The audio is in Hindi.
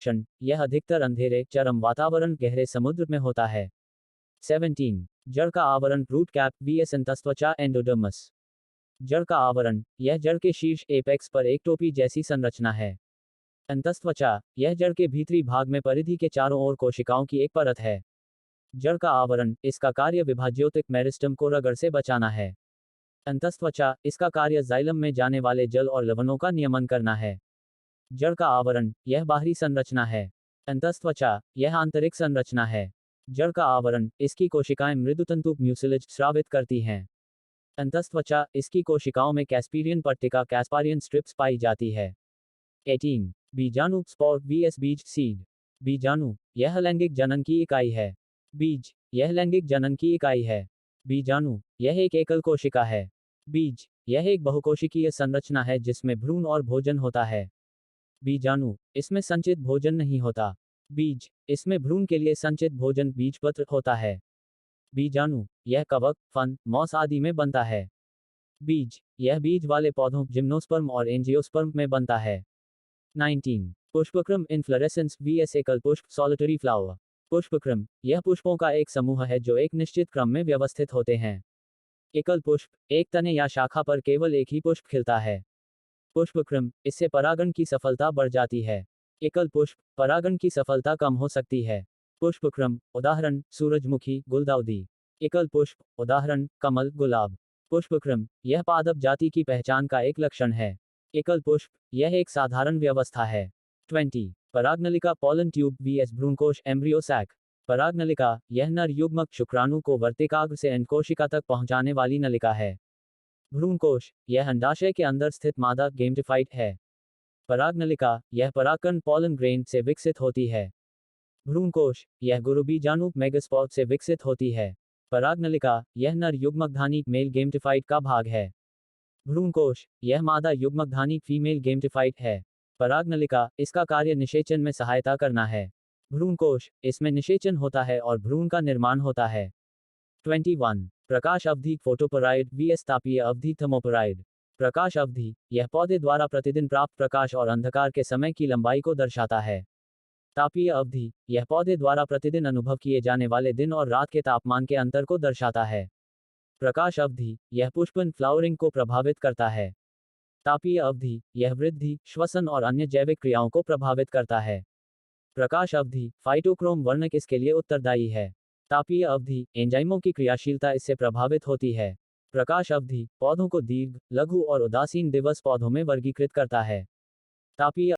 लक्षण, यह अधिकतर अंधेरे, चरम वातावरण, गहरे समुद्र में होता है। 17 जड़ का आवरण, रूट कैप vs अंतस्त्वचा एंडोडर्मस। जड़ का आवरण, यह जड़ के शीर्ष एपेक्स पर एक टोपी जैसी संरचना है। अंतस्त्वचा, यह जड़ के भीतरी भाग में परिधि के चारों ओर कोशिकाओं की एक परत है। जड़ का आवरण, इसका कार्य विभाज्योतिक मेरिस्टम को रगड़ से बचाना है। अंतस्त्वचा, इसका कार्य जाइलम में जाने वाले जल और लवणों का नियमन करना है। जड़ का आवरण, यह बाहरी संरचना है। अंतस्त्वचा, यह आंतरिक संरचना है। जड़ का आवरण, इसकी कोशिकाएं मृदुतंतु म्यूसिलेज स्रावित करती हैं। अंतस्त्वचा, इसकी कोशिकाओं में कैस्पीरियन पट्टिका कैस्पारियन स्ट्रिप्स पाई जाती है। 18 बीजाणु, स्पोर vs बीज सीड। बीजाणु, यह लैंगिक जनन की इकाई है। बीज, यह लैंगिक जनन की इकाई है। बीजाणु, यह एक एकल कोशिका है। बीज, यह एक बहुकोशिकीय संरचना है जिसमें भ्रूण और भोजन होता है। बीजाणु, इसमें संचित भोजन नहीं होता। बीज, इसमें भ्रूण के लिए संचित भोजन बीजपत्र होता है। बीजाणु, यह कवक, फन, मॉस आदि में बनता है। बीज, यह बीज वाले पौधों जिम्नोस्पर्म और एंजियोस्पर्म में बनता है। 19 पुष्पक्रम, इन्फ्लोरेसेंस vs एकल पुष्प सॉलिटरी फ्लावर। पुष्पक्रम, यह पुष्पों का एक समूह है जो एक निश्चित क्रम में व्यवस्थित होते हैं। एकल पुष्प, एक तने या शाखा पर केवल एक ही पुष्प खिलता है। पुष्पक्रम, इससे परागण की सफलता बढ़ जाती है। एकल पुष्प, परागण की सफलता कम हो सकती है। पुष्पक्रम, उदाहरण, सूरजमुखी, गुलदाउदी। एकल पुष्प, उदाहरण, कमल, गुलाब। पुष्पक्रम, यह पादप जाति की पहचान का एक लक्षण है। एकल पुष्प, यह एक साधारण व्यवस्था है। 20 परागनलिका, पॉलन ट्यूब vs भ्रूणकोश एम्ब्रियो सैक। परागनलिका, यह नर युग्मक शुक्राणु को वर्तिकाग्र से अंडकोशिका तक पहुंचाने वाली नलिका है। भ्रूणकोश, यह अंडाशय के अंदर स्थित मादा गेमटिफाइट है। परागनलिका, यह परागकण पॉलन ग्रेन से विकसित होती है। भ्रूणकोश, यह गुरुबीजाणु मेगास्पोर से विकसित होती है। परागनलिका, यह नर युग्मकधानी मेल गेमटिफाइट का भाग है। भ्रूणकोश, यह मादा युग्मकधानी फीमेल गेमटिफाइट है। परागनलिका, इसका कार्य निषेचन में सहायता करना है। भ्रूणकोश, इसमें निषेचन होता है और भ्रूण का निर्माण होता है। 21 प्रकाश अवधि, फोटोपराइड vs तापीय अवधि, थर्मोपराइड। प्रकाश अवधि, यह पौधे द्वारा प्रतिदिन प्राप्त प्रकाश और अंधकार के समय की लंबाई को दर्शाता है। तापीय अवधि, यह पौधे द्वारा प्रतिदिन अनुभव किए जाने वाले दिन और रात के तापमान के अंतर को दर्शाता है। प्रकाश अवधि, यह पुष्पन फ्लावरिंग को प्रभावित करता है। तापीय अवधि, यह वृद्धि, श्वसन और अन्य जैविक क्रियाओं को प्रभावित करता है। प्रकाश अवधि, फाइटोक्रोम वर्णक इसके लिए उत्तरदायी है। तापीय अवधि, एंजाइमों की क्रियाशीलता इससे प्रभावित होती है। प्रकाश अवधि, पौधों को दीर्घ, लघु और उदासीन दिवस पौधों में वर्गीकृत करता है। तापीय